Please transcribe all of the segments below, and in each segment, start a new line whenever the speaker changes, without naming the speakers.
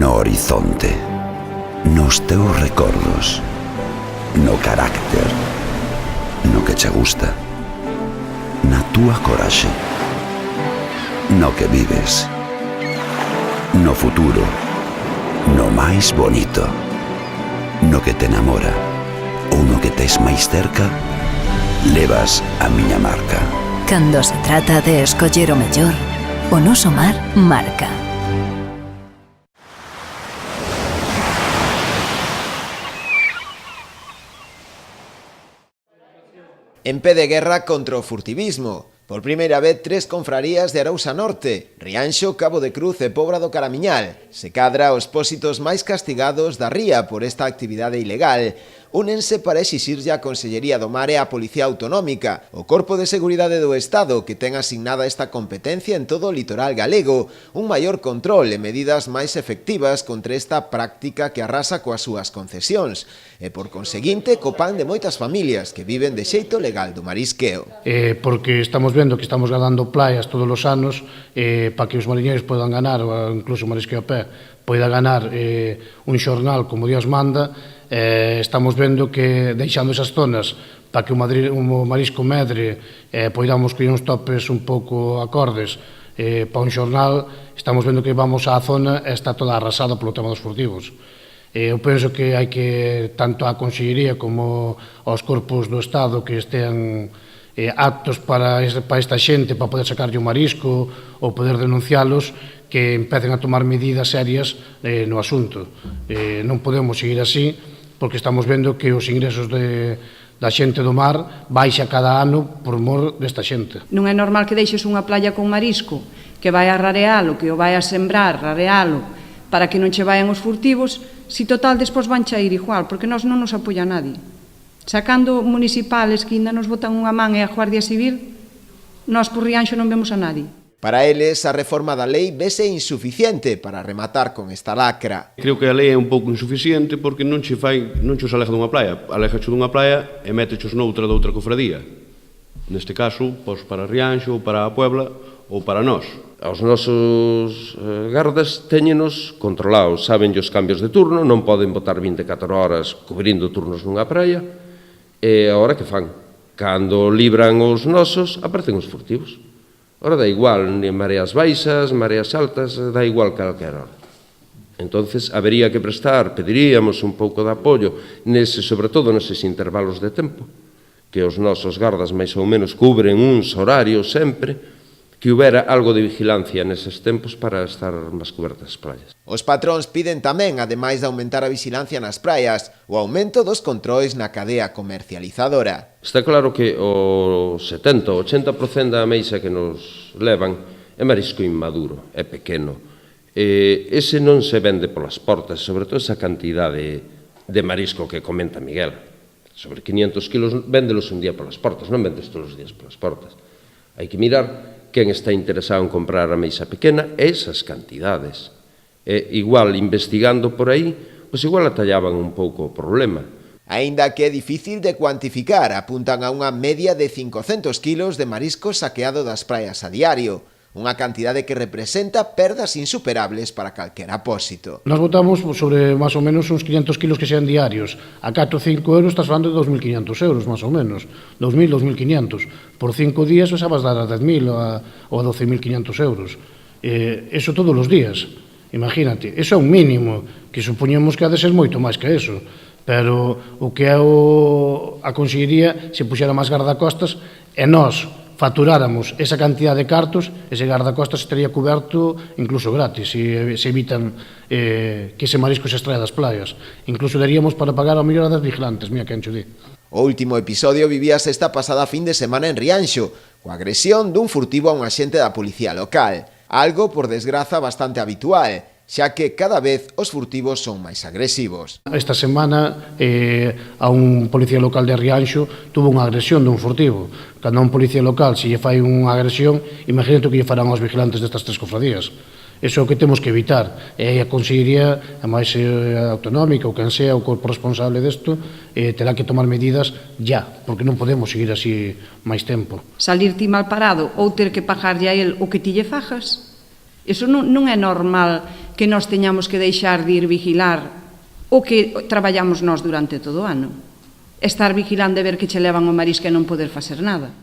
no horizonte, nos teus recordos, no carácter, no que che gusta, na túa coraxe, no que vives, no futuro, no máis bonito, no que te enamora ou no que tes máis cerca, levas a miña marca.
Cando se trata de escoller o mellor, o noso mar marca.
En pé de guerra contra o furtivismo. Por primeira vez, 3 confrarías de Arousa Norte, Rianxo, Cabo de Cruz e Pobra do Caramiñal. Se cadra os pósitos máis castigados da ría por esta actividade ilegal. Únense para exixirlle a Consellería do Mar e a Policía Autonómica, o Corpo de Seguridade do Estado, que ten asignada esta competencia en todo o litoral galego, un maior control e medidas máis efectivas contra esta práctica que arrasa coas súas concesións, e por conseguinte co pan de moitas familias que viven de xeito legal do marisqueo.
Porque estamos vendo que estamos ganando playas todos os anos para que os mariñeiros podan ganar, ou incluso o marisqueo a pé, poida ganar un xornal como Dios manda. Estamos vendo que deixando esas zonas para que o marisco medre poidamos coller uns topes un pouco acordes para un xornal, estamos vendo que vamos á zona e está toda arrasada polo tema dos furtivos. Eu penso que hai que, tanto a Consellería como aos corpos do Estado que estean aptos para esta xente, para poder sacarlle o marisco ou poder denuncialos, que empecen a tomar medidas serias no asunto. Non podemos seguir así, porque estamos vendo que os ingresos da xente do mar baixa cada ano por mor desta xente.
Non é normal que deixes unha playa con marisco que vai a rarealo, que o vai a sembrar, rarealo, para que non che vayan os furtivos, si total despois van a ir igual, porque nós non nos apoia nadie. Sacando municipales que ainda nos botan unha man e a Guardia Civil, nós por Rianxo non vemos a nadie.
Para eles, a reforma da lei vese insuficiente para rematar con esta lacra.
Creo que a lei é un pouco insuficiente porque non che aleja dunha playa. Alejacho dunha playa e métechos noutra doutra cofradía. Neste caso, pois para Rianxo, ou para a Puebla, ou para nós.
Os nosos gardas teñenos controlados, saben os cambios de turno, non poden botar 24 horas cubrindo turnos nunha praia, e agora que fan? Cando libran os nosos, aparecen os furtivos. Ora dá igual, mareas baixas, mareas altas, dá igual calquera hora. Entonces, habería que pediríamos un pouco de apoio, sobre todo neses intervalos de tempo, que os nosos gardas máis ou menos cubren uns horarios sempre, que houbera algo de vigilancia neses tempos para estar máis cobertas as praias.
Os patróns piden tamén, ademais de aumentar a vigilancia nas praias, o aumento dos controis na cadea comercializadora.
Está claro que o 70-80% da ameixa que nos levan é marisco inmaduro, é pequeno. Ese non se vende polas portas, sobre todo esa cantidade de marisco que comenta Miguel. Sobre 500 kilos, véndelos un día polas portas, non vendes todos os días polas portas. Hai que mirar quen está interesado en comprar a meixa pequena e esas cantidades. Igual, investigando por aí, pois igual atallaban un pouco o problema.
Aínda que é difícil de cuantificar, apuntan a unha media de 500 kilos de marisco saqueado das praias a diario, unha cantidade que representa perdas insuperables para calquera apósito.
Nos botamos sobre máis ou menos uns 500 kilos que sean diarios. A 4 ou 5 euros estás falando de 2.500 euros, máis ou menos. 2.000, 2.500. Por 5 días xa vas dar a 10.000 ou a 12.500 euros. Eso todos os días. Imagínate, eso é un mínimo, que supoñemos que ha de ser moito máis que eso. Pero o que é a Consellería, se puxera máis gardacostas, e nós faturáramos esa cantidad de cartos, ese gardacostas estaría coberto incluso gratis, se evitan que ese marisco se extraia das playas. Incluso daríamos para pagar a mellor das vigilantes, mira que ancho di.
O último episodio vivíase esta pasada fin de semana en Rianxo, coa agresión dun furtivo a un axente da policía local, algo, por desgraza, bastante habitual, xa que cada vez os furtivos son máis agresivos.
Esta semana a un policía local de Rianxo tuvo unha agresión dun furtivo. Cando a un policía local se lle fai unha agresión, imagínate o que lle farán aos vigilantes destas 3 cofradías. Eso é o que temos que evitar. E a Consellería, a máis autonómica ou quen sea o corpo responsable desto, terá que tomar medidas ya, porque non podemos seguir así máis tempo.
Salir ti mal parado ou ter que pagarlle a el o que ti lle fajas, Iso non é normal que nós teñamos que deixar de ir vigilar o que traballamos nós durante todo o ano. Estar vigilando e ver que che levan o marisco e non poder facer nada.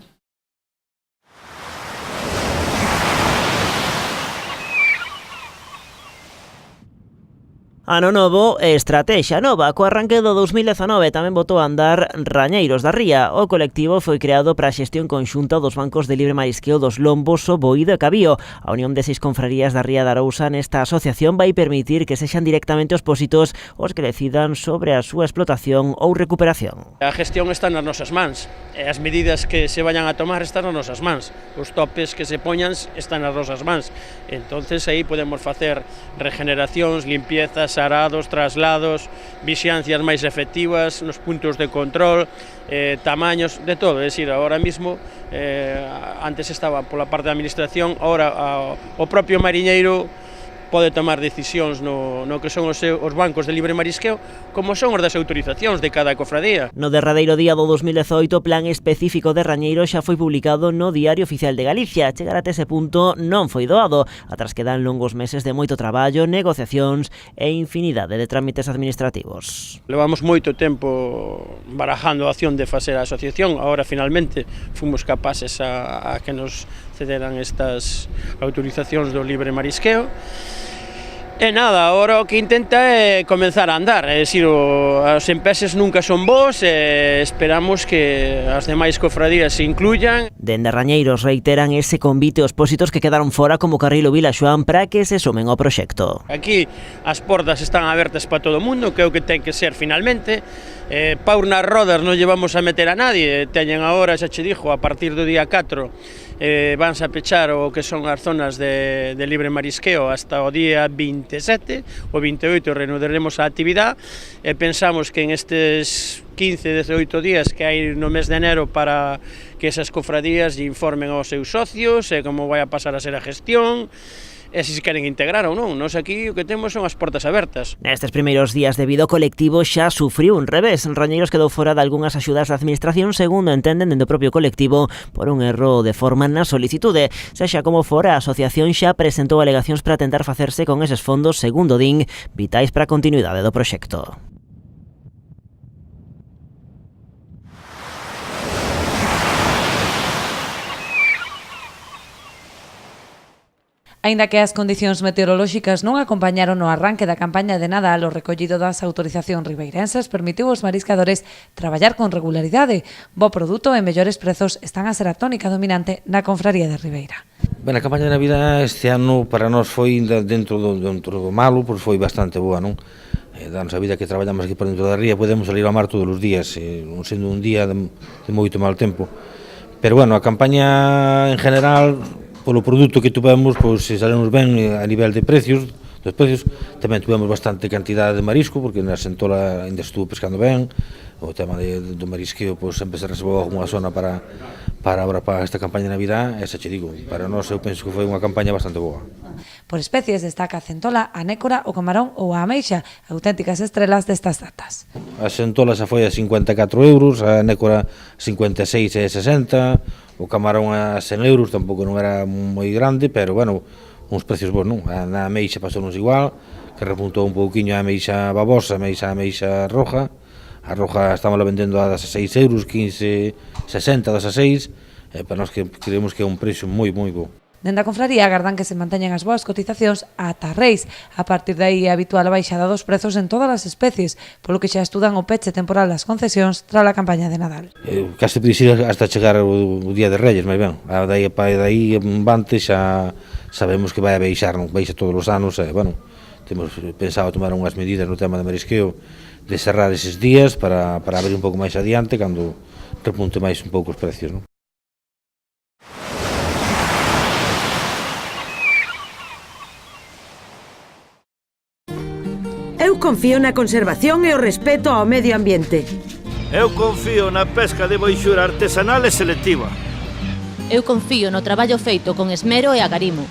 Ano novo e estratexia nova. Co arranque do 2019 tamén botou a andar Rañeiros da Ría. O colectivo foi creado para a xestión conxunta dos bancos de libre marisqueo dos Lombos, o Boído e Cabío. A unión de 6 confrarías da Ría de Arousa nesta asociación vai permitir que sexan directamente os pósitos os que decidan sobre a súa explotación ou recuperación.
A gestión está nas nosas mans, e as medidas que se vayan a tomar están nas nosas mans, os topes que se poñan están nas nosas mans. Entonces aí podemos facer regeneracións, limpiezas, arados, traslados, vixiancias máis efectivas nos puntos de control, tamaños, de todo. É dicir, agora mismo, antes estaba pola parte da administración, agora o propio mariñeiro pode tomar decisións no que son os bancos de libre marisqueo, como son os das autorizacións de cada cofradía.
No derradeiro día do 2018, o plan específico de Rañeiros xa foi publicado no Diario Oficial de Galicia. Chegar até ese punto non foi doado, atrás quedan longos meses de moito traballo, negociacións e infinidade de trámites administrativos.
Levamos moito tempo barajando a opción de facer a asociación, agora finalmente fomos capaces a que nos cederan estas autorizacións do libre marisqueo. E nada, agora o que intenta é comenzar a andar, é dicir, os empeses nunca son bons e esperamos que as demais cofradías se incluyan.
Dende Rañeiros reiteran ese convite aos pósitos que quedaron fora como Carril o Vila Xoán para que se sumen ao proxecto.
Aquí as portas están abertas para todo o mundo, que é o que ten que ser finalmente. Pau nas rodas non llevamos a meter a nadie, teñen agora, xa che dixo, a partir do día 4 vanse a pechar o que son as zonas de libre marisqueo hasta o día 27, o 28 reanudaremos a actividade e pensamos que en estes 15-18 días que hai no mes de enero para que esas cofradías lle informen aos seus socios e como vai a pasar a ser a gestión, e se queren integrar ou non. Nós aquí o que temos son as portas abertas.
Nestes primeiros días de vida o colectivo xa sufriu un revés. Rañeiros quedou fora de algunhas axudas da administración, segundo entenden dende o propio colectivo, por un erro de forma na solicitude. Sexa como fora, a asociación xa presentou alegacións para tentar facerse con eses fondos, segundo din, vitais para a continuidade do proxecto.
Aínda que as condicións meteorolóxicas non acompañaron no arranque da campaña de Nadal, o recollido das autorizacións ribeirenses permitiu aos mariscadores traballar con regularidade. Bo produto e mellores prezos están a ser a tónica dominante na confraría de Ribeira.
Ben, a campaña de Navidad este ano para nós foi dentro do malo, pois foi bastante boa, non? Danos a vida que traballamos aquí por dentro da ría, podemos salir ao mar todos os días, non sendo un día de moito mal tempo. Pero bueno, a campaña en general, polo produto que tuvemos, pois salimos ben a nivel de precios, dos precios, tamén tuvemos bastante cantidade de marisco, porque na Sentola ainda estuvo pescando ben, o tema do marisqueo, pois sempre se reservou alguna zona para esta campaña de Navidad, e xa che digo, para nós eu penso que foi unha campaña bastante boa.
Por especies destaca a centola, a nécora, o camarón ou a ameixa, auténticas estrelas destas datas.
A Sentola xa foi a 54 euros, a nécora 56 e 60, o camarón a 100 euros, tampouco non era moi grande, pero, bueno, uns precios bons, non? Na ameixa pasounos igual, que repuntou un pouquiño a ameixa babosa, a ameixa roja. A roja estamos vendendo a 16 euros, 15, 60, 16, para nós que creemos que é un precio moi, moi bo.
Dende a confraría agardan que se manteñan as boas cotizacións ata Reis. A partir de aí é habitual a baixada dos prezos en todas as especies, polo que xa estudan o peche temporal das concesións tras a campaña de Nadal.
Case precisa hasta chegar o día de Reyes, máis ben. Daí vante xa sabemos que vai a baixar, non baixa todos os anos, bueno, temos pensado tomar unhas medidas no tema de marisqueo, de cerrar eses días para abrir un pouco máis adiante cando repunte máis un pouco os precios, non?
Eu confío na conservación e o respeto ao medio ambiente.
Eu confío na pesca de boixura artesanal e selectiva.
Eu confío no traballo feito con esmero e agarimo.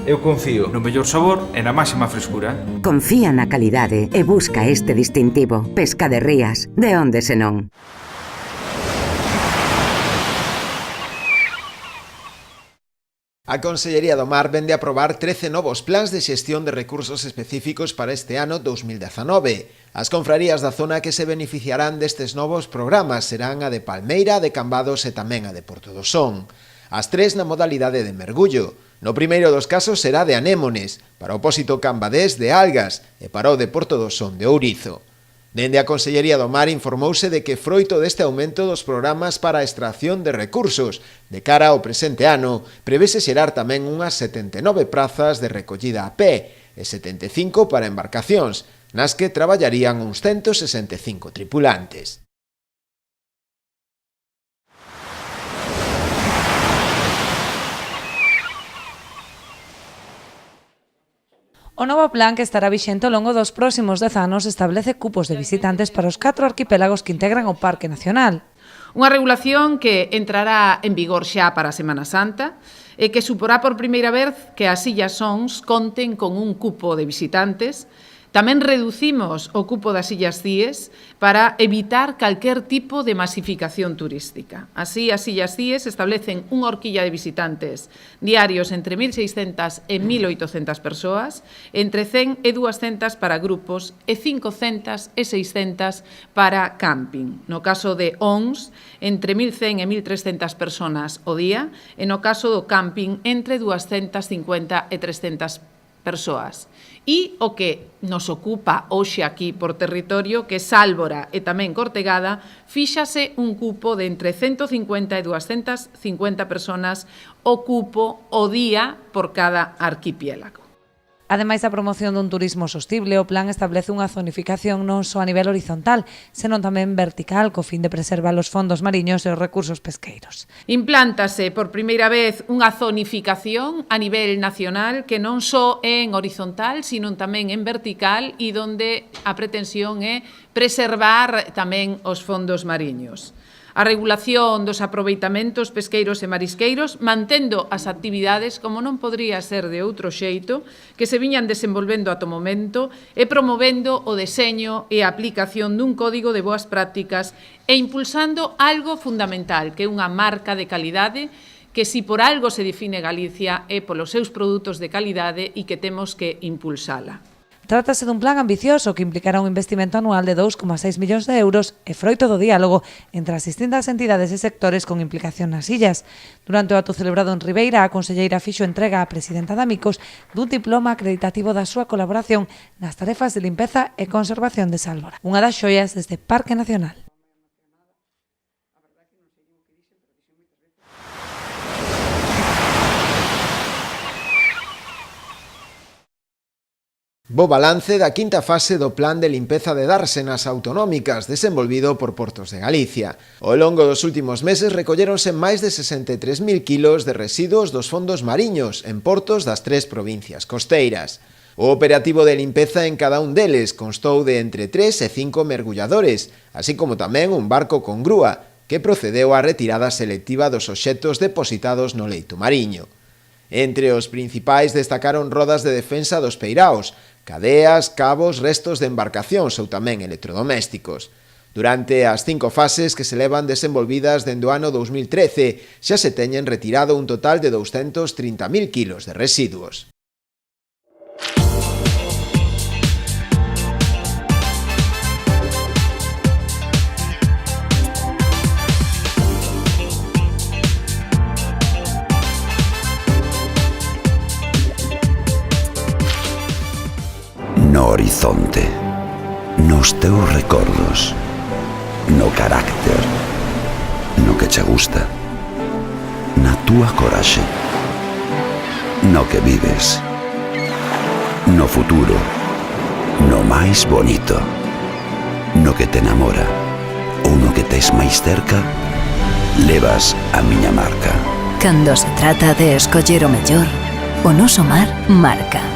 Eu confío no mellor sabor e na máxima frescura.
Confía na calidade e busca este distintivo. Pesca de Rías, de onde senón.
A Consellería do Mar vende a aprobar 13 novos plans de xestión de recursos específicos para este ano 2019. As confrarías da zona que se beneficiarán destes novos programas serán a de Palmeira, a de Cambados e tamén a de Porto do Son. As tres na modalidade de mergullo. No primeiro dos casos será de anémones, para o Pósito Cambadés de algas e para o de Porto do Son de ourizo. Dende a Consellería do Mar informouse de que froito deste aumento dos programas para a extracción de recursos de cara ao presente ano, prevese xerar tamén unhas 79 prazas de recollida a pé e 75 para embarcacións, nas que traballarían uns 165 tripulantes.
O novo plan que estará vixente ao longo dos próximos 10 anos establece cupos de visitantes para os 4 arquipélagos que integran o Parque Nacional.
Unha regulación que entrará en vigor xa para a Semana Santa e que suporá por primeira vez que as Illas Ons conten con un cupo de visitantes. Tamén reducimos o cupo das Illas Cíes para evitar calquer tipo de masificación turística. Así, as Illas Cíes establecen unha horquilla de visitantes diarios entre 1.600 e 1.800 persoas, entre 100 e 200 para grupos e 500 e 600 para camping. No caso de Ons, entre 1.100 e 1.300 persoas ao día, e no caso do camping, entre 250 e 300 persoas. E o que nos ocupa hoxe aquí por territorio, que Sálvora e tamén Cortegada, fíxase un cupo de entre 150 e 250 persoas o cupo o día por cada arquipiélago.
Ademais da promoción dun turismo sostible, o plan establece unha zonificación non só a nivel horizontal, senón tamén vertical, co fin de preservar os fondos mariños e os recursos pesqueiros.
Implántase por primeira vez unha zonificación a nivel nacional que non só é en horizontal, sino tamén en vertical e onde a pretensión é preservar tamén os fondos mariños. A regulación dos aproveitamentos pesqueiros e marisqueiros, mantendo as actividades, como non podría ser de outro xeito, que se viñan desenvolvendo ata o momento e promovendo o deseño e a aplicación dun código de boas prácticas e impulsando algo fundamental, que é unha marca de calidade que si por algo se define Galicia é polos seus produtos de calidade e que temos que impulsala.
Trátase dun plan ambicioso que implicará un investimento anual de 2,6 millóns de euros e froito do diálogo entre as distintas entidades e sectores con implicación nas illas. Durante o acto celebrado en Ribeira, a conselleira fixo entrega á presidenta da Amicos dun diploma acreditativo da súa colaboración nas tarefas de limpeza e conservación de Sálvora, unha das xoias deste Parque Nacional.
Bo balance da quinta fase do Plan de Limpeza de Dársenas Autonómicas desenvolvido por Portos de Galicia. Ao longo dos últimos meses recolléronse máis de 63.000 kilos de residuos dos fondos mariños en portos das 3 provincias costeiras. O operativo de limpeza en cada un deles constou de entre 3 e 5 mergulladores, así como tamén un barco con grúa, que procedeu á retirada selectiva dos obxectos depositados no leito mariño. Entre os principais destacaron rodas de defensa dos peiraos, cadeas, cabos, restos de embarcacións ou tamén electrodomésticos. Durante as 5 fases que se levan desenvolvidas dende o ano 2013, xa se teñen retirado un total de 230.000 kilos de residuos.
No horizonte, nos teus recordos, no carácter, no que che gusta, na túa coraxe, no que vives, no futuro, no máis bonito, no que te enamora ou no que tes máis cerca, levas a miña marca.
Cando se trata de escoller o mellor, o noso mar marca.